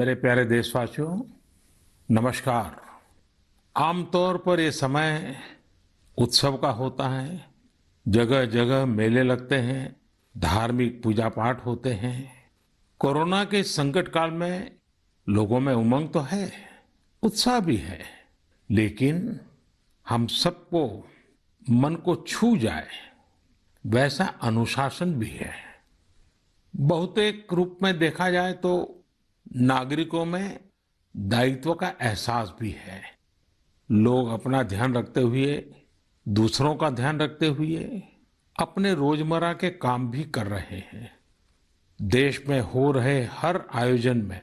मेरे प्यारे देशवासियों, नमस्कार। आमतौर पर ये समय उत्सव का होता है। जगह जगह मेले लगते हैं, धार्मिक पूजा पाठ होते हैं। कोरोना के इस संकट काल में लोगों में उमंग तो है, उत्साह भी है, लेकिन हम सबको मन को छू जाए वैसा अनुशासन भी है। बहुतेक रूप में देखा जाए तो नागरिकों में दायित्व का एहसास भी है। लोग अपना ध्यान रखते हुए, दूसरों का ध्यान रखते हुए अपने रोजमर्रा के काम भी कर रहे हैं। देश में हो रहे हर आयोजन में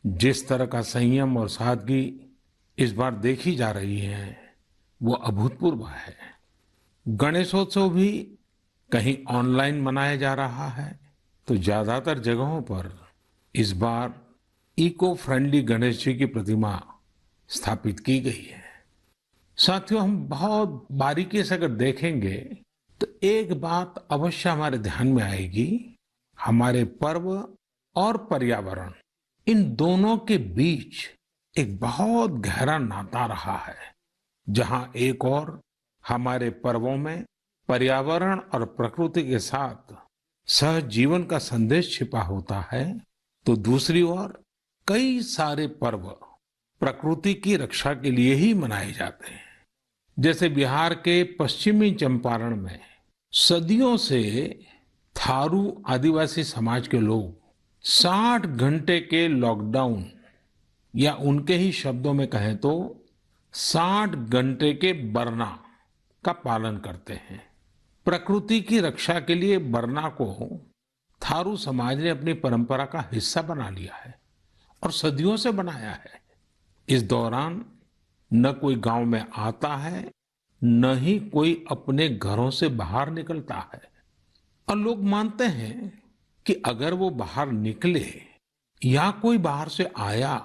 जिस तरह का संयम और सादगी इस बार देखी जा रही है, वो अभूतपूर्व है। गणेशोत्सव भी कहीं ऑनलाइन मनाया जा रहा है, तो ज्यादातर जगहों पर इस बार इको फ्रेंडली गणेश जी की प्रतिमा स्थापित की गई है। साथियों, हम बहुत बारीकी से अगर देखेंगे तो एक बात अवश्य हमारे ध्यान में आएगी। हमारे पर्व और पर्यावरण, इन दोनों के बीच एक बहुत गहरा नाता रहा है। जहां एक और हमारे पर्वों में पर्यावरण और प्रकृति के साथ सहजीवन का संदेश छिपा होता है, तो दूसरी ओर कई सारे पर्व प्रकृति की रक्षा के लिए ही मनाए जाते हैं। जैसे बिहार के पश्चिमी चंपारण में सदियों से थारू आदिवासी समाज के लोग 60 घंटे के लॉकडाउन, या उनके ही शब्दों में कहें तो 60 घंटे के बरना का पालन करते हैं। प्रकृति की रक्षा के लिए बरना को थारू समाज ने अपनी परंपरा का हिस्सा बना लिया है और सदियों से बनाया है। इस दौरान न कोई गांव में आता है, न ही कोई अपने घरों से बाहर निकलता है। और लोग मानते हैं कि अगर वो बाहर निकले या कोई बाहर से आया,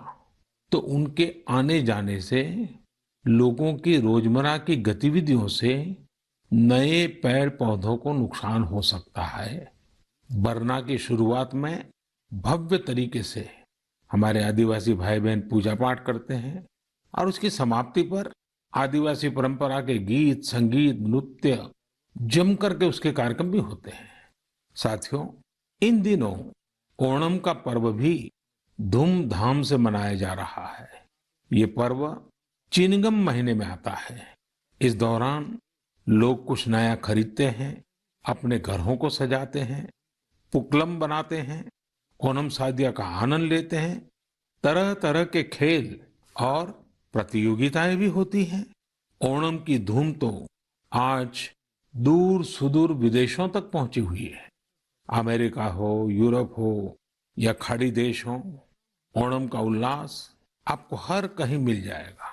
तो उनके आने जाने से लोगों की रोजमर्रा की गतिविधियों से नए पेड़ पौधों को नुकसान हो सकता है। बरना की शुरुआत में भव्य तरीके से हमारे आदिवासी भाई बहन पूजा पाठ करते हैं और उसकी समाप्ति पर आदिवासी परंपरा के गीत, संगीत, नृत्य जम करके उसके कार्यक्रम भी होते हैं। साथियों, इन दिनों ओणम का पर्व भी धूमधाम से मनाया जा रहा है। ये पर्व चिनगम महीने में आता है। इस दौरान लोग कुछ नया खरीदते हैं, अपने घरों को सजाते हैं, पुक्लम बनाते हैं, ओणम सादिया का आनंद लेते हैं। तरह तरह के खेल और प्रतियोगिताएं भी होती हैं। ओणम की धूम तो आज दूर सुदूर विदेशों तक पहुंची हुई है। अमेरिका हो, यूरोप हो या खाड़ी देश हो, ओणम का उल्लास आपको हर कहीं मिल जाएगा।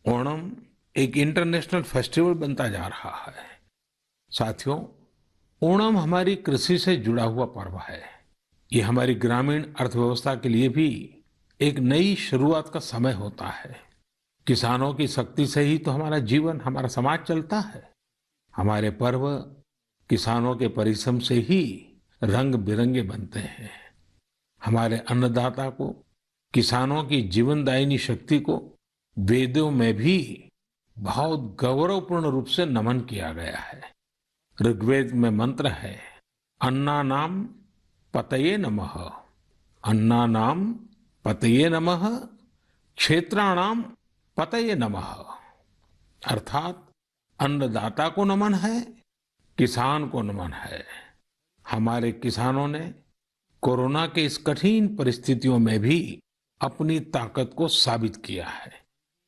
ओणम एक इंटरनेशनल फेस्टिवल बनता जा रहा है। साथियों, ओणम हमारी कृषि से जुड़ा हुआ पर्व है। ये हमारी ग्रामीण अर्थव्यवस्था के लिए भी एक नई शुरुआत का समय होता है। किसानों की शक्ति से ही तो हमारा जीवन, हमारा समाज चलता है। हमारे पर्व किसानों के परिश्रम से ही रंग बिरंगे बनते हैं। हमारे अन्नदाता को, किसानों की जीवनदायिनी शक्ति को वेदों में भी बहुत गौरवपूर्ण रूप से नमन किया गया है। ऋग्वेद में मंत्र है, अन्नानाम पतये नमः, अन्नानाम पतये नमः, क्षेत्राणाम पतये नमः। अर्थात अन्नदाता को नमन है, किसान को नमन है। हमारे किसानों ने कोरोना के इस कठिन परिस्थितियों में भी अपनी ताकत को साबित किया है।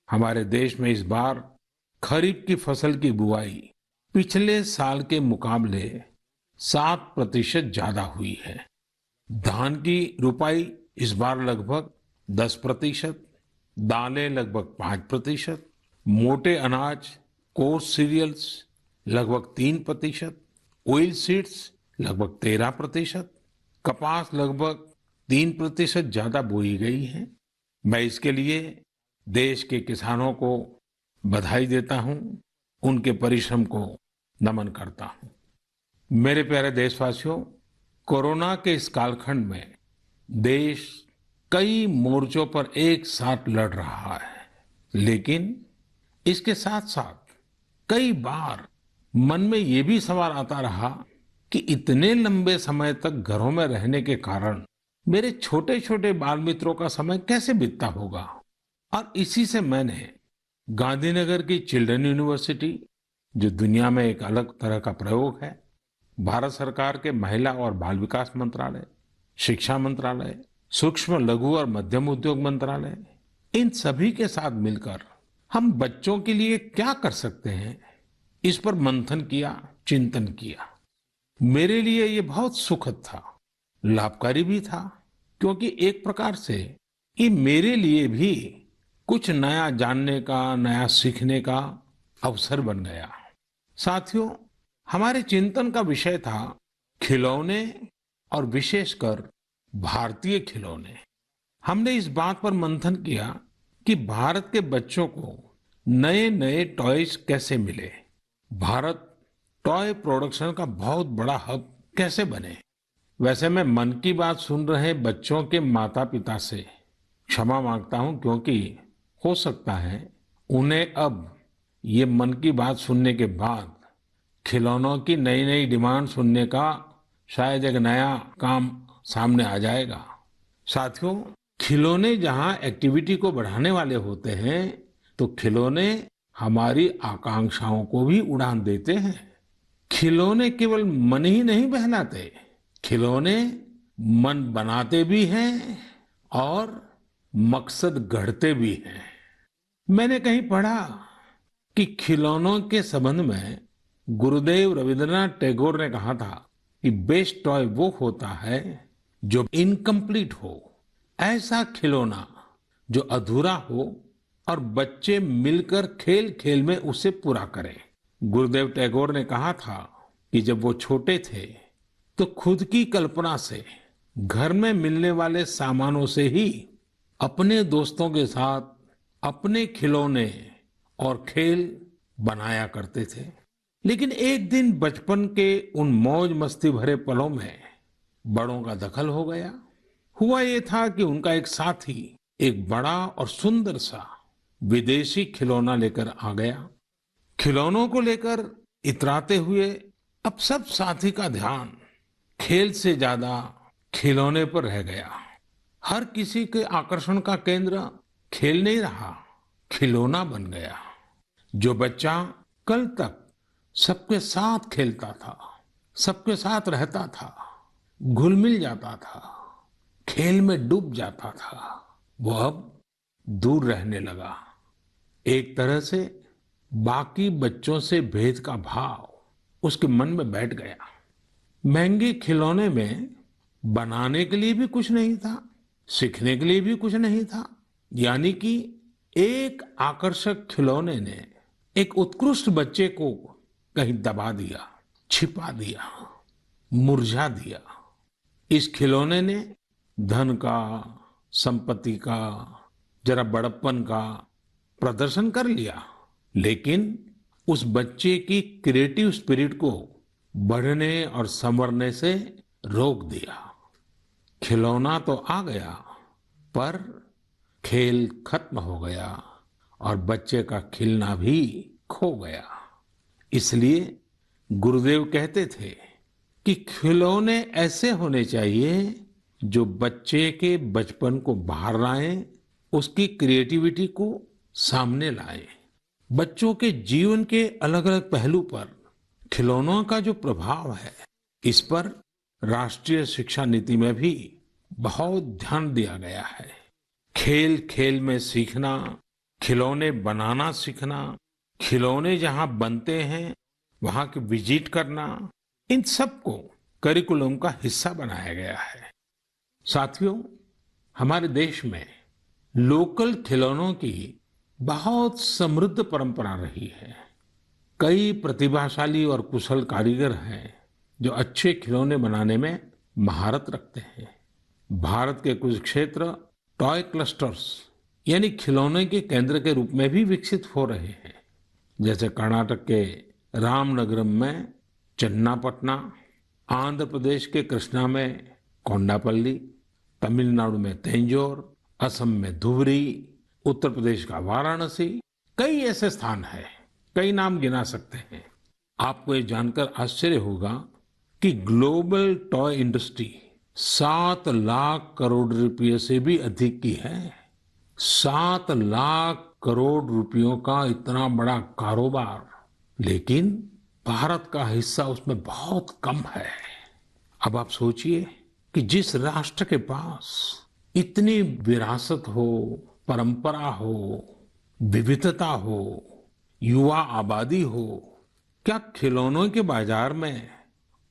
हमारे देश में इस बार खरीफ की फसल की बुआई पिछले साल के मुकाबले 7% ज्यादा हुई है। धान की रुपाई इस बार लगभग 10%, दालें लगभग 5%, मोटे अनाज, कोर्स सीरियल्स लगभग 3%, ऑयल सीड्स लगभग 13%, कपास लगभग 3% ज्यादा बोई गई है। मैं इसके लिए देश के किसानों को बधाई देता हूं, उनके परिश्रम को नमन करता हूं। मेरे प्यारे देशवासियों, कोरोना के इस कालखंड में देश कई मोर्चों पर एक साथ लड़ रहा है, लेकिन इसके साथ साथ कई बार मन में ये भी सवाल आता रहा कि इतने लंबे समय तक घरों में रहने के कारण मेरे छोटे छोटे बाल मित्रों का समय कैसे बीतता होगा। और इसी से मैंने गांधीनगर की चिल्ड्रन यूनिवर्सिटी, जो दुनिया में एक अलग तरह का प्रयोग है, भारत सरकार के महिला और बाल विकास मंत्रालय, शिक्षा मंत्रालय, सूक्ष्म लघु और मध्यम उद्योग मंत्रालय, इन सभी के साथ मिलकर हम बच्चों के लिए क्या कर सकते हैं, इस पर मंथन किया, चिंतन किया। मेरे लिए ये बहुत सुखद था, लाभकारी भी था, क्योंकि एक प्रकार से ये मेरे लिए भी कुछ नया जानने का, नया सीखने का अवसर बन गया। साथियों, हमारे चिंतन का विषय था खिलौने और विशेषकर भारतीय खिलौने। हमने इस बात पर मंथन किया कि भारत के बच्चों को नए नए टॉयज कैसे मिले, भारत टॉय प्रोडक्शन का बहुत बड़ा हब कैसे बने। वैसे मैं मन की बात सुन रहे बच्चों के माता पिता से क्षमा मांगता हूं, क्योंकि हो सकता है उन्हें अब ये मन की बात सुनने के बाद खिलौनों की नई नई डिमांड सुनने का शायद एक नया काम सामने आ जाएगा। साथियों, खिलौने जहां एक्टिविटी को बढ़ाने वाले होते हैं, तो खिलौने हमारी आकांक्षाओं को भी उड़ान देते हैं। खिलौने केवल मन ही नहीं बहलाते, खिलौने मन बनाते भी हैं और मकसद गढ़ते भी हैं। मैंने कहीं पढ़ा कि खिलौनों के संबंध में गुरुदेव रविंद्रनाथ टैगोर ने कहा था कि बेस्ट टॉय वो होता है जो इनकम्प्लीट हो, ऐसा खिलौना जो अधूरा हो और बच्चे मिलकर खेल खेल में उसे पूरा करें। गुरुदेव टैगोर ने कहा था कि जब वो छोटे थे तो खुद की कल्पना से घर में मिलने वाले सामानों से ही अपने दोस्तों के साथ अपने खिलौने और खेल बनाया करते थे। लेकिन एक दिन बचपन के उन मौज मस्ती भरे पलों में बड़ों का दखल हो गया। हुआ ये था कि उनका एक साथी एक बड़ा और सुंदर सा विदेशी खिलौना लेकर आ गया। खिलौनों को लेकर इतराते हुए अब सब साथी का ध्यान खेल से ज्यादा खिलौने पर रह गया। हर किसी के आकर्षण का केंद्र खेल नहीं रहा, खिलौना बन गया। जो बच्चा कल तक सबके साथ खेलता था, सबके साथ रहता था, घुल मिल जाता था, खेल में डूब जाता था, वो अब दूर रहने लगा। एक तरह से बाकी बच्चों से भेद का भाव उसके मन में बैठ गया। महंगे खिलौने में बनाने के लिए भी कुछ नहीं था, सीखने के लिए भी कुछ नहीं था। यानी कि एक आकर्षक खिलौने ने एक उत्कृष्ट बच्चे को कहीं दबा दिया, छिपा दिया, मुरझा दिया। इस खिलौने ने धन का, संपत्ति का, जरा बड़प्पन का प्रदर्शन कर लिया, लेकिन उस बच्चे की क्रिएटिव स्पिरिट को बढ़ने और संवरने से रोक दिया। खिलौना तो आ गया, पर खेल खत्म हो गया और बच्चे का खिलना भी खो गया। इसलिए गुरुदेव कहते थे कि खिलौने ऐसे होने चाहिए जो बच्चे के बचपन को बाहर लाएं, उसकी क्रिएटिविटी को सामने लाएं। बच्चों के जीवन के अलग अलग पहलू पर खिलौनों का जो प्रभाव है, इस पर राष्ट्रीय शिक्षा नीति में भी बहुत ध्यान दिया गया है। खेल खेल में सीखना, खिलौने बनाना सीखना, खिलौने जहां बनते हैं वहां की विजिट करना, इन सबको करिकुलम का हिस्सा बनाया गया है। साथियों, हमारे देश में लोकल खिलौनों की बहुत समृद्ध परंपरा रही है। कई प्रतिभाशाली और कुशल कारीगर हैं जो अच्छे खिलौने बनाने में महारत रखते हैं। भारत के कुछ क्षेत्र टॉय क्लस्टर्स यानी खिलौने के केंद्र के रूप में भी विकसित हो रहे हैं। जैसे कर्नाटक के रामनगरम में चन्नापटना, आंध्र प्रदेश के कृष्णा में कोंडापल्ली, तमिलनाडु में तंजौर, असम में धुबरी, उत्तर प्रदेश का वाराणसी, कई ऐसे स्थान हैं, कई नाम गिना सकते हैं। आपको ये जानकर आश्चर्य होगा कि global toy industry 7 lakh crore रुपए से भी अधिक की है। 7 लाख करोड़ रुपयों का इतना बड़ा कारोबार, लेकिन भारत का हिस्सा उसमें बहुत कम है। अब आप सोचिए कि जिस राष्ट्र के पास इतनी विरासत हो, परंपरा हो, विविधता हो, युवा आबादी हो, क्या खिलौनों के बाजार में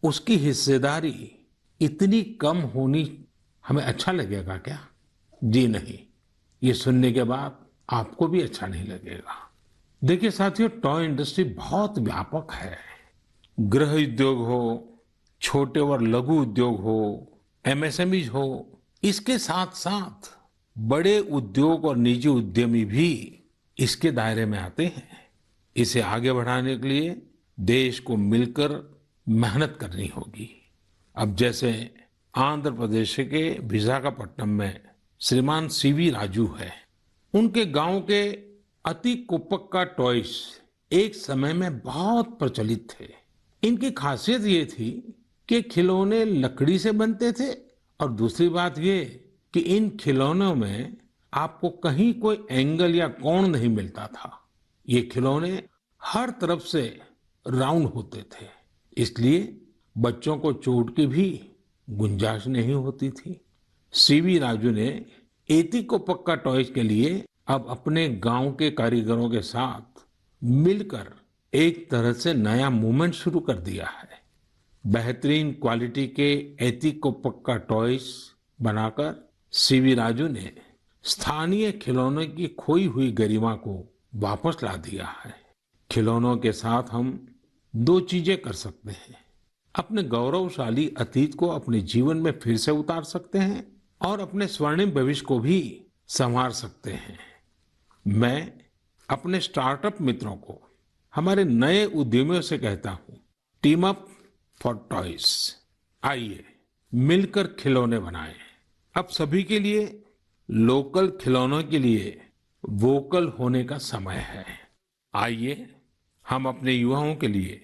उसकी हिस्सेदारी इतनी कम होनी हमें अच्छा लगेगा क्या? जी नहीं, ये सुनने के बाद आपको भी अच्छा नहीं लगेगा। देखिए साथियों, टॉय इंडस्ट्री बहुत व्यापक है। गृह उद्योग हो, छोटे और लघु उद्योग हो, एमएसएमईज हो, इसके साथ साथ बड़े उद्योग और निजी उद्यमी भी इसके दायरे में आते हैं। इसे आगे बढ़ाने के लिए देश को मिलकर मेहनत करनी होगी। अब जैसे आंध्र प्रदेश के विशाखापट्टनम में श्रीमान सीवी राजू है। उनके गांव के अति कुपक्का टॉयज एक समय में बहुत प्रचलित थे। इनकी खासियत ये थी कि खिलौने लकड़ी से बनते थे और दूसरी बात ये कि इन खिलौनों में आपको कहीं कोई एंगल या कोण नहीं मिलता था। ये खिलौने हर तरफ से राउंड होते थे, इसलिए बच्चों को चोट की भी गुंजाइश नहीं होती थी। सीवी राजू ने एती को पक्का टॉयज के लिए अब अपने गांव के कारीगरों के साथ मिलकर एक तरह से नया मूवमेंट शुरू कर दिया है। बेहतरीन क्वालिटी के एती को पक्का टॉयज बनाकर सीवी राजू ने स्थानीय खिलौनों की खोई हुई गरिमा को वापस ला दिया है। खिलौनों के साथ हम दो चीजें कर सकते हैं। अपने गौरवशाली अतीत को अपने जीवन में फिर से उतार सकते हैं और अपने स्वर्णिम भविष्य को भी संवार सकते हैं। मैं अपने स्टार्टअप मित्रों को, हमारे नए उद्यमियों से कहता हूं, टीम अप फॉर टॉयज। आइए मिलकर खिलौने बनाएं। अब सभी के लिए लोकल खिलौनों के लिए वोकल होने का समय है। आइए हम अपने युवाओं के लिए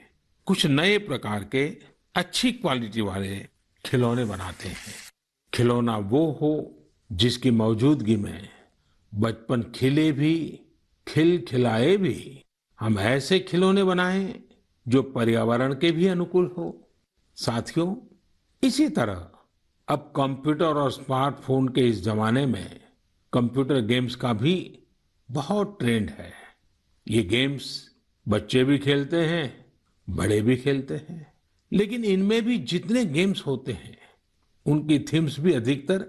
कुछ नए प्रकार के अच्छी क्वालिटी वाले खिलौने बनाते हैं। खिलौना वो हो जिसकी मौजूदगी में बचपन खिले भी, खिल खिलाए भी। हम ऐसे खिलौने बनाएं जो पर्यावरण के भी अनुकूल हो। साथियों, इसी तरह अब कंप्यूटर और स्मार्टफोन के इस जमाने में कंप्यूटर गेम्स का भी बहुत ट्रेंड है। ये गेम्स बच्चे भी खेलते हैं, बड़े भी खेलते हैं, लेकिन इनमें भी जितने गेम्स होते हैं उनकी थीम्स भी अधिकतर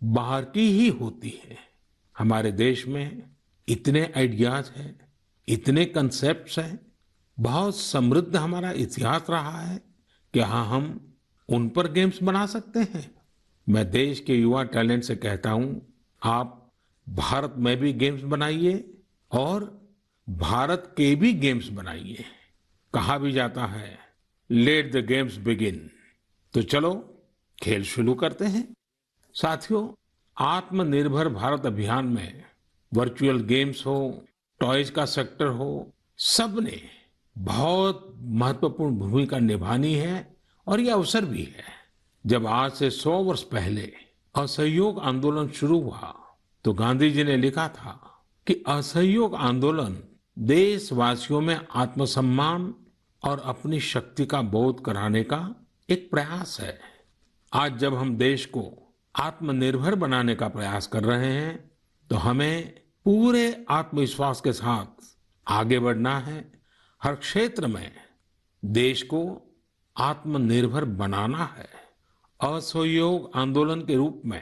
बाहर की ही होती है। हमारे देश में इतने आइडियाज हैं, इतने कंसेप्ट्स हैं, बहुत समृद्ध हमारा इतिहास रहा है कि हाँ, हम उन पर गेम्स बना सकते हैं। मैं देश के युवा टैलेंट से कहता हूं, आप भारत में भी गेम्स बनाइए और भारत के भी गेम्स बनाइए। कहा भी जाता है, लेट द गेम्स बिगिन। तो चलो खेल शुरू करते हैं। साथियों, आत्मनिर्भर भारत अभियान में वर्चुअल गेम्स हो, टॉयज का सेक्टर हो, सबने बहुत महत्वपूर्ण भूमिका निभानी है और ये अवसर भी है। जब आज से 100 वर्ष पहले असहयोग आंदोलन शुरू हुआ तो गांधी जी ने लिखा था कि असहयोग आंदोलन देशवासियों में आत्मसम्मान और अपनी शक्ति का बोध कराने का एक प्रयास है। आज जब हम देश को आत्मनिर्भर बनाने का प्रयास कर रहे हैं तो हमें पूरे आत्मविश्वास के साथ आगे बढ़ना है। हर क्षेत्र में देश को आत्मनिर्भर बनाना है। असहयोग आंदोलन के रूप में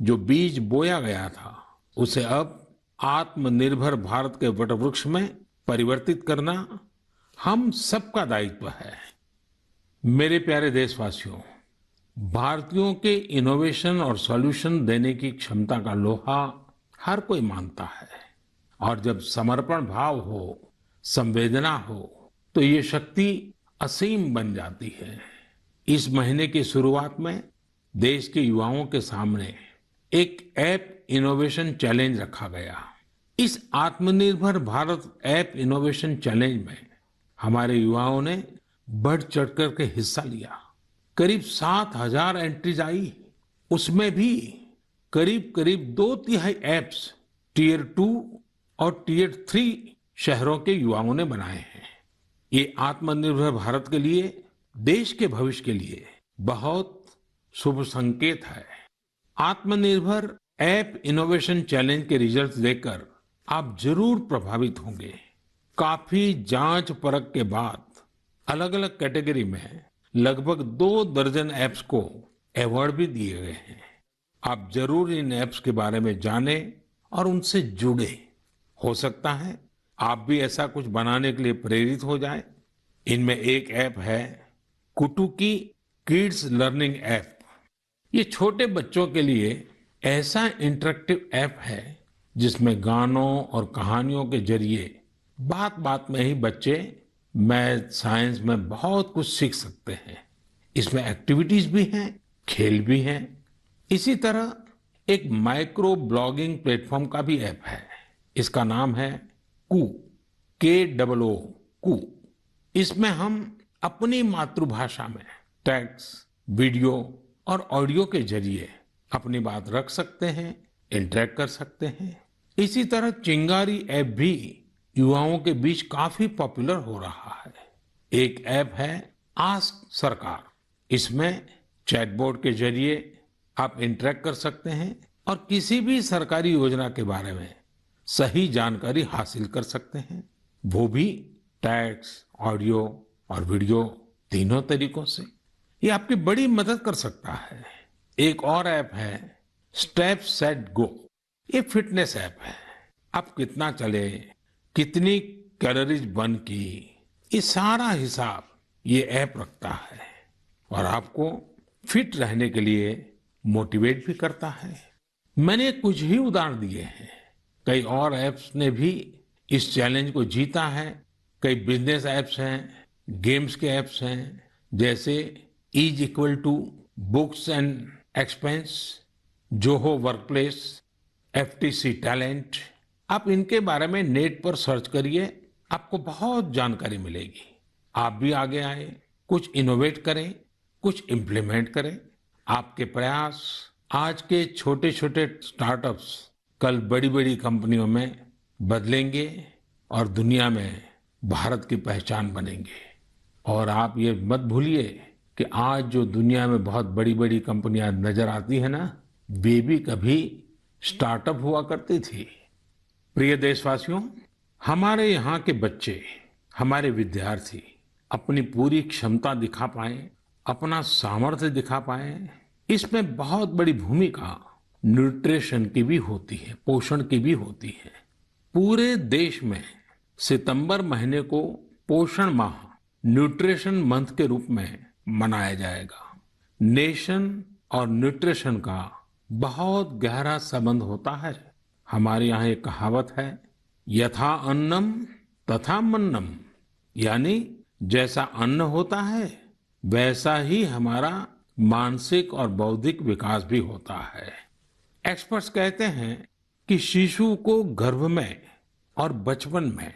जो बीज बोया गया था उसे अब आत्मनिर्भर भारत के वटवृक्ष में परिवर्तित करना हम सबका दायित्व है। मेरे प्यारे देशवासियों, भारतीयों के इनोवेशन और सॉल्यूशन देने की क्षमता का लोहा हर कोई मानता है और जब समर्पण भाव हो, संवेदना हो तो ये शक्ति असीम बन जाती है। इस महीने की शुरुआत में देश के युवाओं के सामने एक ऐप इनोवेशन चैलेंज रखा गया। इस आत्मनिर्भर भारत ऐप इनोवेशन चैलेंज में हमारे युवाओं ने बढ़ चढ़ कर के हिस्सा लिया। करीब 7,000 एंट्रीज आई। उसमें भी करीब करीब 2/3 ऐप्स टियर 2 और टियर 3 शहरों के युवाओं ने बनाए हैं। ये आत्मनिर्भर भारत के लिए, देश के भविष्य के लिए बहुत शुभ संकेत है। आत्मनिर्भर ऐप इनोवेशन चैलेंज के रिजल्ट्स देखकर आप जरूर प्रभावित होंगे। काफी जांच परख के बाद अलग अलग कैटेगरी में लगभग 2 दर्जन ऐप्स को अवार्ड भी दिए गए हैं। आप जरूर इन ऐप्स के बारे में जानें और उनसे जुड़े। हो सकता है आप भी ऐसा कुछ बनाने के लिए प्रेरित हो जाएं। इनमें एक ऐप है कुटुकी किड्स लर्निंग ऐप। ये छोटे बच्चों के लिए ऐसा इंटरेक्टिव ऐप है जिसमें गानों और कहानियों के जरिए बात बात में ही बच्चे मैथ साइंस में बहुत कुछ सीख सकते हैं। इसमें एक्टिविटीज भी हैं, खेल भी हैं। इसी तरह एक माइक्रो ब्लॉगिंग प्लेटफॉर्म का भी ऐप है। इसका नाम है कू, KOO कू। इसमें हम अपनी मातृभाषा में टेक्स्ट, वीडियो और ऑडियो के जरिए अपनी बात रख सकते हैं, इंटरेक्ट कर सकते हैं। इसी तरह चिंगारी ऐप भी युवाओं के बीच काफी पॉपुलर हो रहा है। एक ऐप है आस्क सरकार। इसमें चैटबॉट के जरिए आप इंटरेक्ट कर सकते हैं और किसी भी सरकारी योजना के बारे में सही जानकारी हासिल कर सकते हैं, वो भी टेक्स्ट, ऑडियो और वीडियो तीनों तरीकों से। ये आपकी बड़ी मदद कर सकता है। एक और ऐप है स्टेप सेट गो। ये फिटनेस ऐप है। आप कितना चले, कितनी कैलोरीज बर्न की, ये सारा हिसाब ये ऐप रखता है और आपको फिट रहने के लिए मोटिवेट भी करता है। मैंने कुछ ही उदाहरण दिए हैं। कई और ऐप्स ने भी इस चैलेंज को जीता है। कई बिजनेस ऐप्स हैं, गेम्स के ऐप्स हैं, जैसे is equal to books and expense, Zoho workplace, FTC talent. आप इनके बारे में नेट पर सर्च करिए, आपको बहुत जानकारी मिलेगी। आप भी आगे आए, कुछ इनोवेट करें, कुछ इम्प्लीमेंट करें। आपके प्रयास आज के छोटे छोटे स्टार्टअप्स कल बड़ी बड़ी कंपनियों में बदलेंगे और दुनिया में भारत की पहचान बनेंगे। और आप ये मत भूलिए कि आज जो दुनिया में बहुत बड़ी बड़ी कंपनियां नजर आती है ना, वे भी कभी स्टार्टअप हुआ करती थी। प्रिय देशवासियों, हमारे यहाँ के बच्चे, हमारे विद्यार्थी अपनी पूरी क्षमता दिखा पाए, अपना सामर्थ्य दिखा पाए, इसमें बहुत बड़ी भूमिका न्यूट्रिशन की भी होती है, पोषण की भी होती है। पूरे देश में सितंबर महीने को पोषण माह, न्यूट्रिशन मंथ के रूप में मनाया जाएगा। नेशन और न्यूट्रिशन का बहुत गहरा संबंध होता है। हमारे यहाँ एक कहावत है, यथा अन्नम तथा मन्नम, यानी जैसा अन्न होता है वैसा ही हमारा मानसिक और बौद्धिक विकास भी होता है। एक्सपर्ट्स कहते हैं कि शिशु को गर्भ में और बचपन में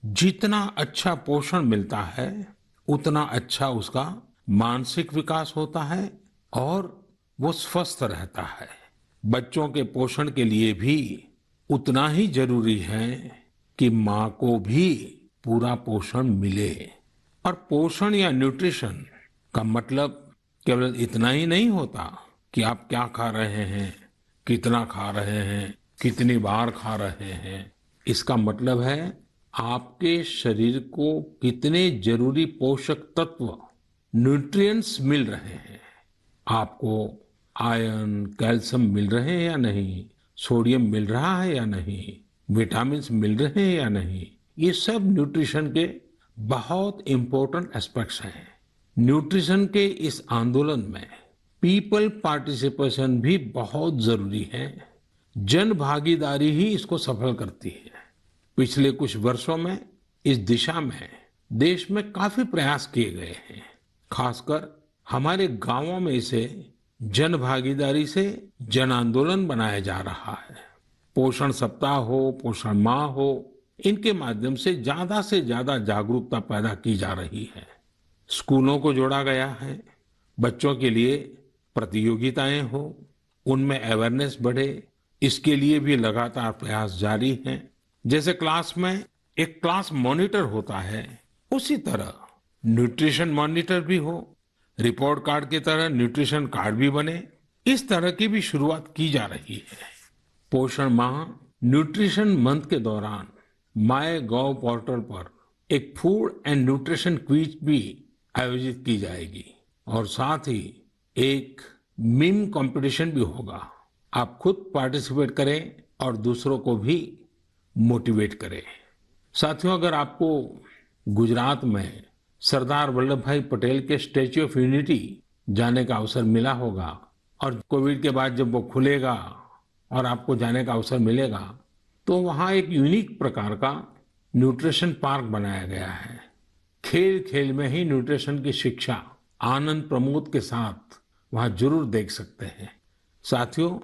जितना अच्छा पोषण मिलता है उतना अच्छा उसका मानसिक विकास होता है और वो स्वस्थ रहता है। बच्चों के पोषण के लिए भी उतना ही जरूरी है कि माँ को भी पूरा पोषण मिले। और पोषण या न्यूट्रिशन का मतलब केवल इतना ही नहीं होता कि आप क्या खा रहे हैं, कितना खा रहे हैं, कितनी बार खा रहे हैं। इसका मतलब है आपके शरीर को कितने जरूरी पोषक तत्व, न्यूट्रिएंट्स मिल रहे हैं। आपको आयरन, कैल्शियम मिल रहे हैं या नहीं, सोडियम मिल रहा है या नहीं, विटामिन्स मिल रहे हैं या नहीं, ये सब न्यूट्रिशन के बहुत इंपॉर्टेंट एस्पेक्ट्स हैं। न्यूट्रिशन के इस आंदोलन में पीपल पार्टिसिपेशन भी बहुत जरूरी है। जन भागीदारी ही इसको सफल करती है। पिछले कुछ वर्षों में इस दिशा में देश में काफी प्रयास किए गए हैं। खासकर हमारे गांवों में इसे जन भागीदारी से जन आंदोलन बनाया जा रहा है। पोषण सप्ताह हो, पोषण माह हो, इनके माध्यम से ज्यादा जागरूकता पैदा की जा रही है। स्कूलों को जोड़ा गया है, बच्चों के लिए प्रतियोगिताएं हो, उनमें अवेयरनेस बढ़े, इसके लिए भी लगातार प्रयास जारी हैं। जैसे क्लास में एक क्लास मॉनिटर होता है, उसी तरह न्यूट्रिशन मॉनिटर भी हो, रिपोर्ट कार्ड की तरह न्यूट्रिशन कार्ड भी बने, इस तरह की भी शुरुआत की जा रही है। पोषण माह न्यूट्रिशन मंथ के दौरान माय गॉव पोर्टल पर एक फूड एंड न्यूट्रिशन क्विज भी आयोजित की जाएगी और साथ ही एक मीम कंपटीशन भी होगा। आप खुद पार्टिसिपेट करें और दूसरों को भी मोटिवेट करें। साथियों, अगर आपको गुजरात में सरदार वल्लभ भाई पटेल के स्टैच्यू ऑफ यूनिटी जाने का अवसर मिला होगा और कोविड के बाद जब वो खुलेगा और आपको जाने का अवसर मिलेगा, तो वहाँ एक यूनिक प्रकार का न्यूट्रिशन पार्क बनाया गया है। खेल खेल में ही न्यूट्रिशन की शिक्षा आनंद प्रमोद के साथ वहाँ जरूर देख सकते हैं। साथियों,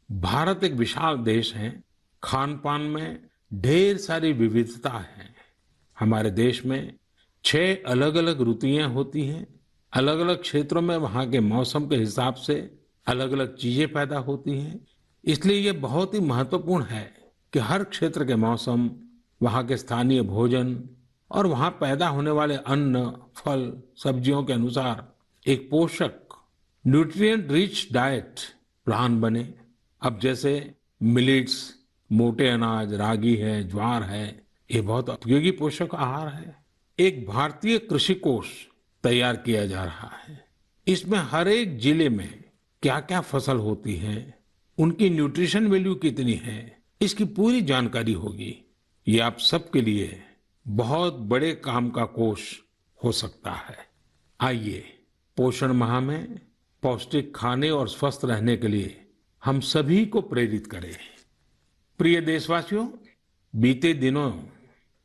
भारत एक विशाल देश है, खान पान में ढेर सारी विविधता है। हमारे देश में 6 अलग अलग ऋतुएं होती हैं। अलग अलग क्षेत्रों में वहाँ के मौसम के हिसाब से अलग अलग चीजें पैदा होती हैं। इसलिए ये बहुत ही महत्वपूर्ण है कि हर क्षेत्र के मौसम, वहाँ के स्थानीय भोजन और वहाँ पैदा होने वाले अन्न, फल, सब्जियों के अनुसार एक पोषक न्यूट्रिएंट रिच डाइट प्लान बने। अब जैसे मिलेट्स, मोटे अनाज, रागी है, ज्वार है, ये बहुत उपयोगी पोषक आहार है। एक भारतीय कृषि कोष तैयार किया जा रहा है। इसमें हर एक जिले में क्या क्या फसल होती है, उनकी न्यूट्रिशन वैल्यू कितनी है, इसकी पूरी जानकारी होगी। ये आप सबके लिए बहुत बड़े काम का कोष हो सकता है। आइए, पोषण माह में पौष्टिक खाने और स्वस्थ रहने के लिए हम सभी को प्रेरित करें। प्रिय देशवासियों, बीते दिनों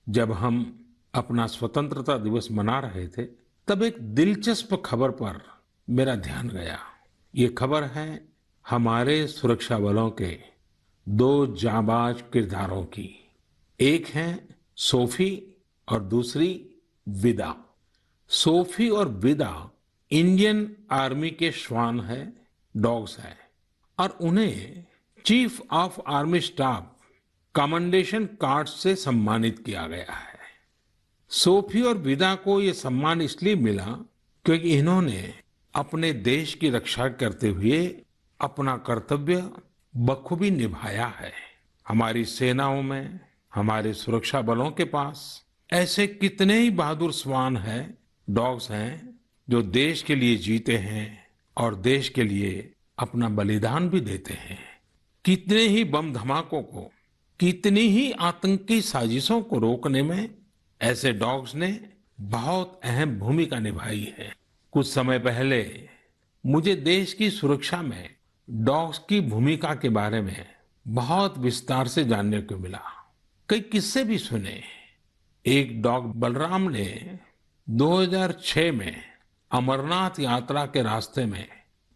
जब हम अपना स्वतंत्रता दिवस मना रहे थे, तब एक दिलचस्प खबर पर मेरा ध्यान गया। ये खबर है हमारे सुरक्षा बलों के 2 जाबाज किरदारों की। एक है सोफी और दूसरी विदा। सोफी और विदा इंडियन आर्मी के श्वान है, डॉग्स है, और उन्हें chief of army staff commendation card से सम्मानित किया गया है। सोफी और विदा को ये सम्मान इसलिए मिला क्योंकि इन्होंने अपने देश की रक्षा करते हुए अपना कर्तव्य बखूबी निभाया है। हमारी सेनाओं में, हमारे सुरक्षा बलों के पास ऐसे कितने ही बहादुर श्वान हैं, डॉग्स हैं, जो देश के लिए जीते हैं और देश के लिए अपना बलिदान भी देते हैं। कितने ही बम धमाकों को, कितनी ही आतंकी साजिशों को रोकने में ऐसे डॉग्स ने बहुत अहम भूमिका निभाई है। कुछ समय पहले मुझे देश की सुरक्षा में डॉग्स की भूमिका के बारे में बहुत विस्तार से जानने को मिला। कई किस्से भी सुने। एक डॉग बलराम ने 2006 में अमरनाथ यात्रा के रास्ते में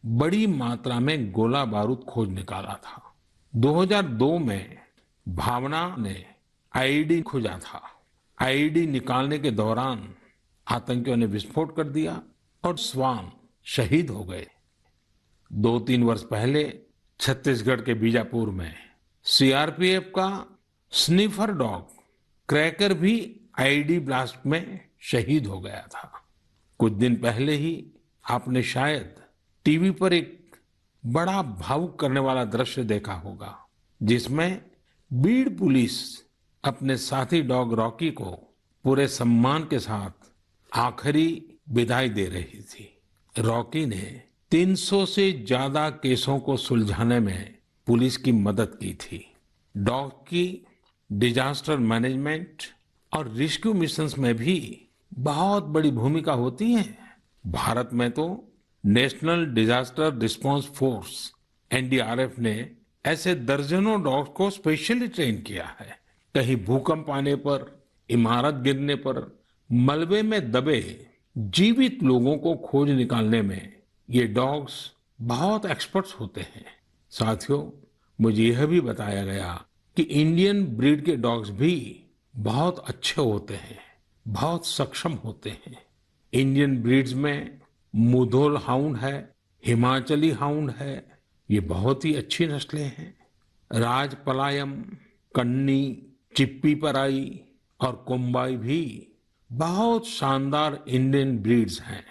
बड़ी मात्रा में गोला बारूद खोज निकाला था। 2002 में भावना ने आईईडी खोजा था। आईईडी निकालने के दौरान आतंकियों ने विस्फोट कर दिया और श्वान शहीद हो गए। 2-3 वर्ष पहले छत्तीसगढ़ के बीजापुर में सीआरपीएफ का स्निफर डॉग क्रैकर भी आईईडी ब्लास्ट में शहीद हो गया था। कुछ दिन पहले ही आपने शायद टीवी पर एक बड़ा भावुक करने वाला दृश्य देखा होगा, जिसमें बीड़ पुलिस अपने साथी डॉग रॉकी को पूरे सम्मान के साथ आखिरी विदाई दे रही थी। रॉकी ने 300 से ज्यादा केसों को सुलझाने में पुलिस की मदद की थी। डॉग की डिजास्टर मैनेजमेंट और रेस्क्यू मिशंस में भी बहुत बड़ी भूमिका होती है। भारत में तो national disaster response force NDRF ने ऐसे दर्जनों डॉग्स को स्पेशली ट्रेन किया है। कहीं भूकंप आने पर, इमारत गिरने पर, मलबे में दबे जीवित लोगों को खोज निकालने में ये डॉग्स बहुत एक्सपर्ट्स होते हैं। साथियों, मुझे यह भी बताया गया कि इंडियन ब्रीड के डॉग्स भी बहुत अच्छे होते हैं, बहुत सक्षम होते हैं। इंडियन ब्रीड्स में मुधोल हाउंड है, हिमाचली हाउंड है, ये बहुत ही अच्छी नस्लें हैं। राजपलायम, कन्नी, चिप्पी पराई और कोम्बाई भी बहुत शानदार इंडियन ब्रीड्स हैं।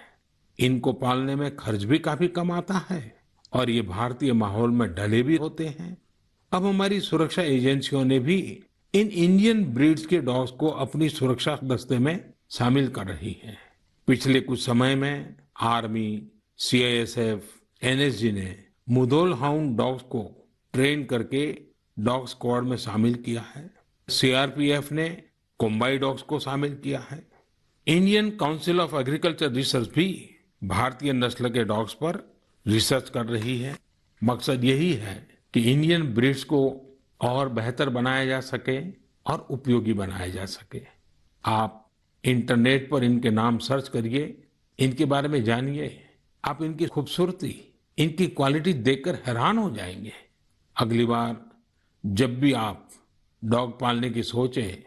इनको पालने में खर्च भी काफी कम आता है और ये भारतीय माहौल में ढले भी होते हैं। अब हमारी सुरक्षा एजेंसियों ने भी इन इंडियन ब्रीड्स के डॉग्स को अपनी सुरक्षा दस्ते में शामिल कर रही है। पिछले कुछ समय में आर्मी, सीआईएसएफ, एनएसजी ने मुधोल हाउंड डॉग्स को ट्रेन करके डॉग स्क्वाड में शामिल किया है। सीआरपीएफ ने कोम्बाई डॉग्स को शामिल किया है। Indian council of agriculture research भी भारतीय नस्ल के डॉग्स पर रिसर्च कर रही है। मकसद यही है कि इंडियन ब्रीड्स को और बेहतर बनाया जा सके और उपयोगी बनाया जा सके। आप इंटरनेट पर इनके नाम सर्च करिए, इनके बारे में जानिए। आप इनकी खूबसूरती, इनकी क्वालिटी देखकर हैरान हो जाएंगे। अगली बार जब भी आप डॉग पालने की सोचें,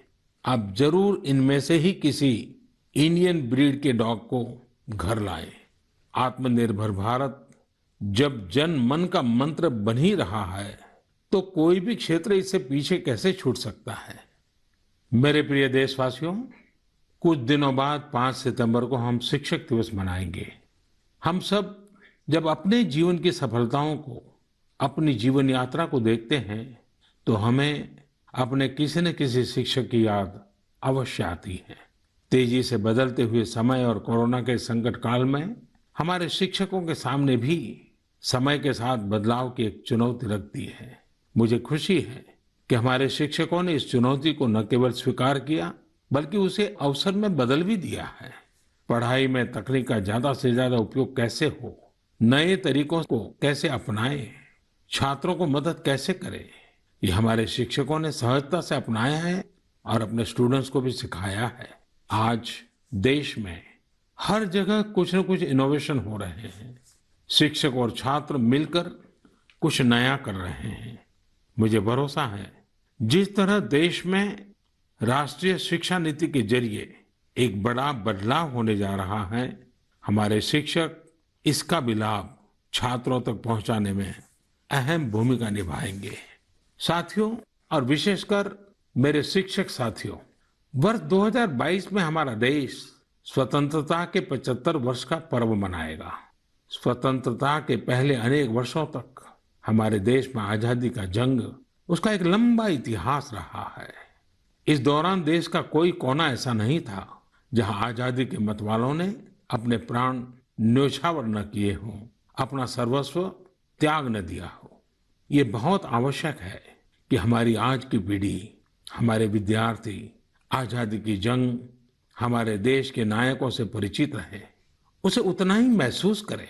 आप जरूर इनमें से ही किसी इंडियन ब्रीड के डॉग को घर लाएं। आत्मनिर्भर भारत जब जन मन का मंत्र बन ही रहा है, तो कोई भी क्षेत्र इससे पीछे कैसे छूट सकता है। मेरे प्रिय देशवासियों, कुछ दिनों बाद 5 सितंबर को हम शिक्षक दिवस मनाएंगे। हम सब जब अपने जीवन की सफलताओं को, अपनी जीवन यात्रा को देखते हैं, तो हमें अपने किसी न किसी शिक्षक की याद अवश्य आती है। तेजी से बदलते हुए समय और कोरोना के संकट काल में हमारे शिक्षकों के सामने भी समय के साथ बदलाव की एक चुनौती रख दी है। मुझे खुशी है कि हमारे शिक्षकों ने इस चुनौती को न केवल स्वीकार किया, बल्कि उसे अवसर में बदल भी दिया है। पढ़ाई में तकनीक का ज्यादा से ज्यादा उपयोग कैसे हो, नए तरीकों को कैसे अपनाएं, छात्रों को मदद कैसे करें, ये हमारे शिक्षकों ने सहजता से अपनाया है और अपने स्टूडेंट्स को भी सिखाया है। आज देश में हर जगह कुछ न कुछ इनोवेशन हो रहे हैं। शिक्षक और छात्र मिलकर कुछ नया कर रहे हैं। मुझे भरोसा है, जिस तरह देश में राष्ट्रीय शिक्षा नीति के जरिए एक बड़ा बदलाव होने जा रहा है, हमारे शिक्षक इसका भी लाभ छात्रों तक पहुंचाने में अहम भूमिका निभाएंगे। साथियों, और विशेषकर मेरे शिक्षक साथियों, वर्ष 2022 में हमारा देश स्वतंत्रता के 75 वर्ष का पर्व मनाएगा। स्वतंत्रता के पहले अनेक वर्षों तक हमारे देश में आजादी का जंग, उसका एक लंबा इतिहास रहा है। इस दौरान देश का कोई कोना ऐसा नहीं था जहां आजादी के मतवालों ने अपने प्राण न्योछावर न किए हों, अपना सर्वस्व त्याग न दिया हो। ये बहुत आवश्यक है कि हमारी आज की पीढ़ी, हमारे विद्यार्थी आजादी की जंग, हमारे देश के नायकों से परिचित रहे, उसे उतना ही महसूस करें।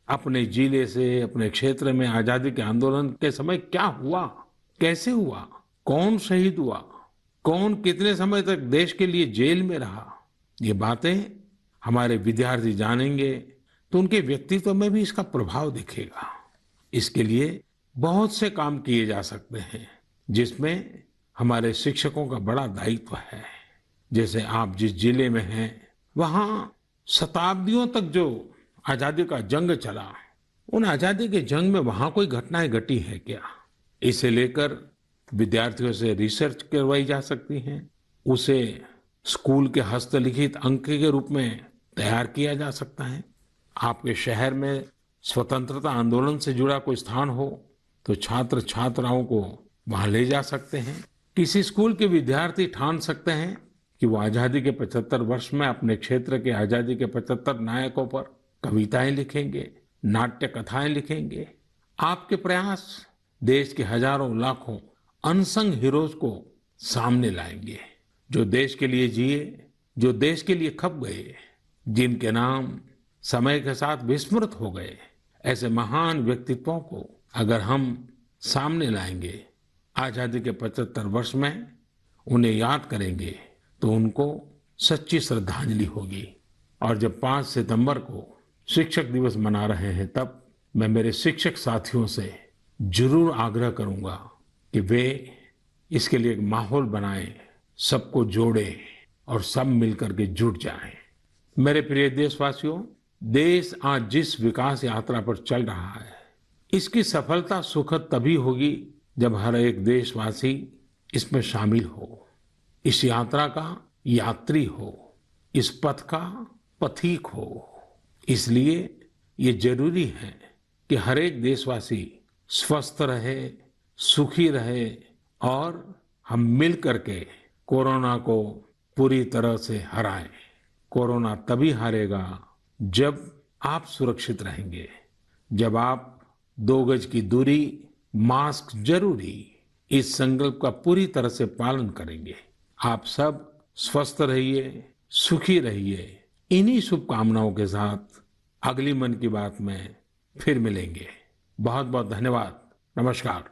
अपने जिले से, अपने क्षेत्र में आजादी के आंदोलन के समय क्या हुआ, कैसे हुआ, कौन शहीद हुआ, कौन कितने समय तक देश के लिए जेल में रहा, ये बातें हमारे विद्यार्थी जानेंगे तो उनके व्यक्तित्व में भी इसका प्रभाव दिखेगा। इसके लिए बहुत से काम किए जा सकते हैं, जिसमें हमारे शिक्षकों का बड़ा दायित्व है। जैसे आप जिस जिले में हैं, वहां शताब्दियों तक जो आजादी का जंग चला, उन आजादी के जंग में वहां कोई घटनाएं घटी है क्या, इसे लेकर विद्यार्थियों से रिसर्च करवाई जा सकती है। उसे स्कूल के हस्तलिखित अंक के रूप में तैयार किया जा सकता है। आपके शहर में स्वतंत्रता आंदोलन से जुड़ा कोई स्थान हो तो छात्र छात्राओं को वहां ले जा सकते हैं। किसी स्कूल के विद्यार्थी ठान सकते हैं कि वो आजादी के 75 वर्ष में अपने क्षेत्र के आजादी के 75 नायकों पर कविताएं लिखेंगे, नाट्य कथाएं लिखेंगे। आपके प्रयास देश के हजारों लाखों अनसंग हीरोज को सामने लाएंगे, जो देश के लिए जिए, जो देश के लिए खप गए, जिनके नाम समय के साथ विस्मृत हो गए। ऐसे महान व्यक्तित्वों को अगर हम सामने लाएंगे, आजादी के 75 वर्ष में उन्हें याद करेंगे, तो उनको सच्ची श्रद्धांजलि होगी। और जब 5 सितंबर को शिक्षक दिवस मना रहे हैं, तब मैं मेरे शिक्षक साथियों से जरूर आग्रह करूंगा कि वे इसके लिए एक माहौल बनाएं, सबको जोड़ें और सब मिलकर के जुट जाएं। मेरे प्रिय देशवासियों, देश आज जिस विकास यात्रा पर चल रहा है, इसकी सफलता सुखद तभी होगी जब हर एक देशवासी इसमें शामिल हो, इस यात्रा का यात्री हो, इस पथ का पथिक हो। इसलिए ये जरूरी है कि हर एक देशवासी स्वस्थ रहे, सुखी रहे और हम मिल करके कोरोना को पूरी तरह से हराएं। कोरोना तभी हारेगा जब आप सुरक्षित रहेंगे, जब आप 2 गज की दूरी, मास्क जरूरी, इस संकल्प का पूरी तरह से पालन करेंगे। आप सब स्वस्थ रहिए, सुखी रहिए। इन्हीं शुभकामनाओं के साथ अगली मन की बात में फिर मिलेंगे। बहुत बहुत धन्यवाद। नमस्कार।